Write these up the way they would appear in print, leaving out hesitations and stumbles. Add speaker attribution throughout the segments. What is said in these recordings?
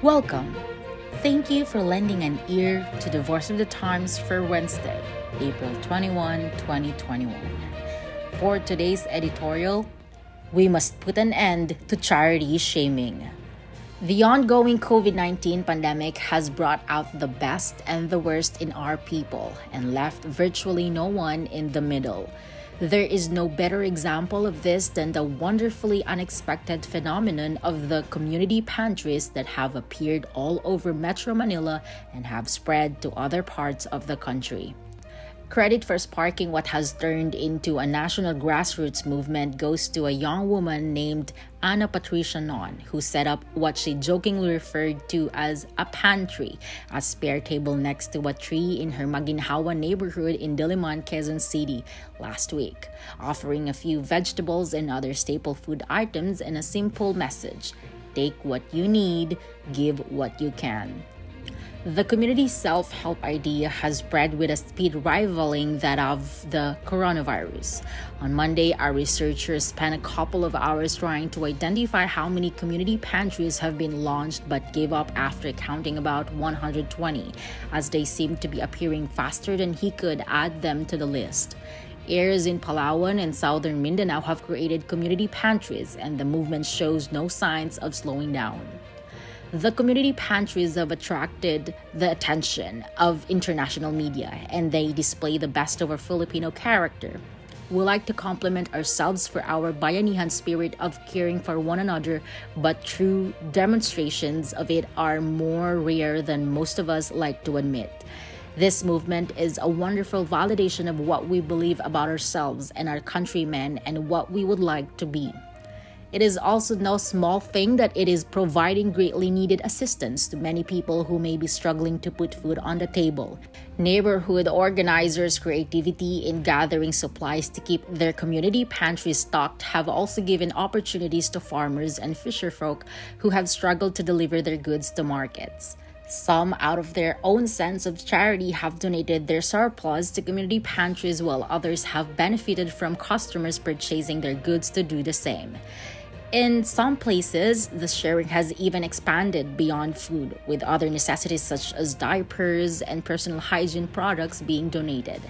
Speaker 1: Welcome. Thank you for lending an ear to the Voice of the Times for Wednesday, April 21, 2021. For today's editorial, we must put an end to charity shaming. The ongoing COVID-19 pandemic has brought out the best and the worst in our people and left virtually no one in the middle. There is no better example of this than the wonderfully unexpected phenomenon of the community pantries that have appeared all over Metro Manila and have spread to other parts of the country. Credit for sparking what has turned into a national grassroots movement goes to a young woman named Ana Patricia Non, who set up what she jokingly referred to as a pantry, a spare table next to a tree in her Maginhawa neighborhood in Diliman, Quezon City last week, offering a few vegetables and other staple food items and a simple message: take what you need, give what you can. The community self-help idea has spread with a speed rivaling that of the coronavirus. On Monday, our researchers spent a couple of hours trying to identify how many community pantries have been launched but gave up after counting about 120, as they seem to be appearing faster than he could add them to the list. Areas in Palawan and southern Mindanao have created community pantries, and the movement shows no signs of slowing down. The community pantries have attracted the attention of international media, and they display the best of our Filipino character. We like to compliment ourselves for our bayanihan spirit of caring for one another, but true demonstrations of it are more rare than most of us like to admit. This movement is a wonderful validation of what we believe about ourselves and our countrymen and what we would like to be. It is also no small thing that it is providing greatly needed assistance to many people who may be struggling to put food on the table. Neighborhood organizers' creativity in gathering supplies to keep their community pantries stocked have also given opportunities to farmers and fisherfolk who have struggled to deliver their goods to markets. Some, out of their own sense of charity, have donated their surplus to community pantries, while others have benefited from customers purchasing their goods to do the same. In some places, the sharing has even expanded beyond food, with other necessities such as diapers and personal hygiene products being donated.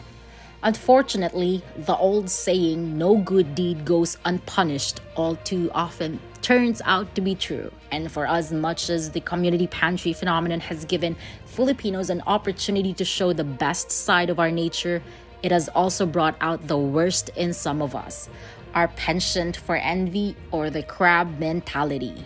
Speaker 1: Unfortunately, the old saying, "no good deed goes unpunished," all too often turns out to be true. And for as much as the community pantry phenomenon has given Filipinos an opportunity to show the best side of our nature, it has also brought out the worst in some of us, our penchant for envy or the crab mentality.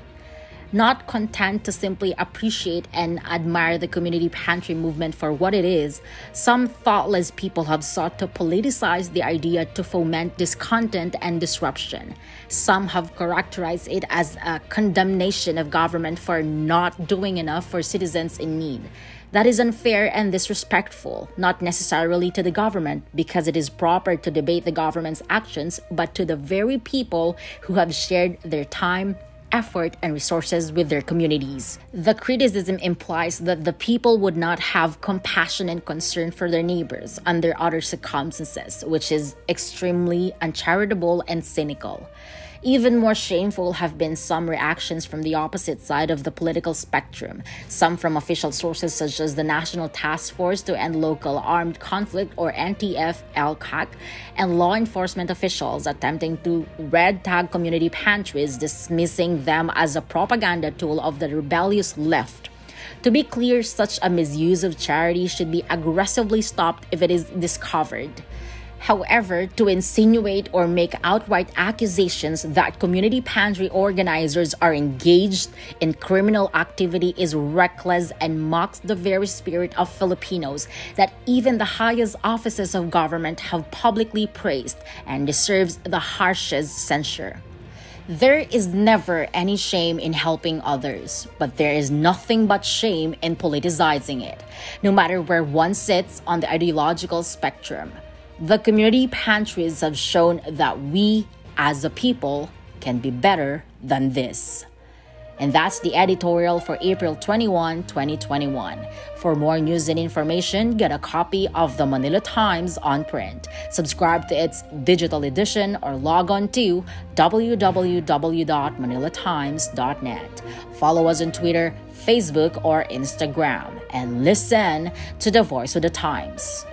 Speaker 1: Not content to simply appreciate and admire the community pantry movement for what it is, some thoughtless people have sought to politicize the idea to foment discontent and disruption. Some have characterized it as a condemnation of government for not doing enough for citizens in need. That is unfair and disrespectful, not necessarily to the government, because it is proper to debate the government's actions, but to the very people who have shared their time, effort, and resources with their communities. The criticism implies that the people would not have compassion and concern for their neighbors under other circumstances, which is extremely uncharitable and cynical. Even more shameful have been some reactions from the opposite side of the political spectrum, some from official sources such as the National Task Force to End Local Armed Conflict or NTF-LCAC, and law enforcement officials attempting to red tag community pantries, dismissing them as a propaganda tool of the rebellious left. To be clear, such a misuse of charity should be aggressively stopped if it is discovered. However, to insinuate or make outright accusations that community pantry organizers are engaged in criminal activity is reckless and mocks the very spirit of Filipinos that even the highest offices of government have publicly praised, and deserves the harshest censure. There is never any shame in helping others, but there is nothing but shame in politicizing it, no matter where one sits on the ideological spectrum. The community pantries have shown that we, as a people, can be better than this. And that's the editorial for April 21, 2021. For more news and information, get a copy of the Manila Times on print. Subscribe to its digital edition or log on to www.manilatimes.net. Follow us on Twitter, Facebook, or Instagram, and listen to the Voice of the Times.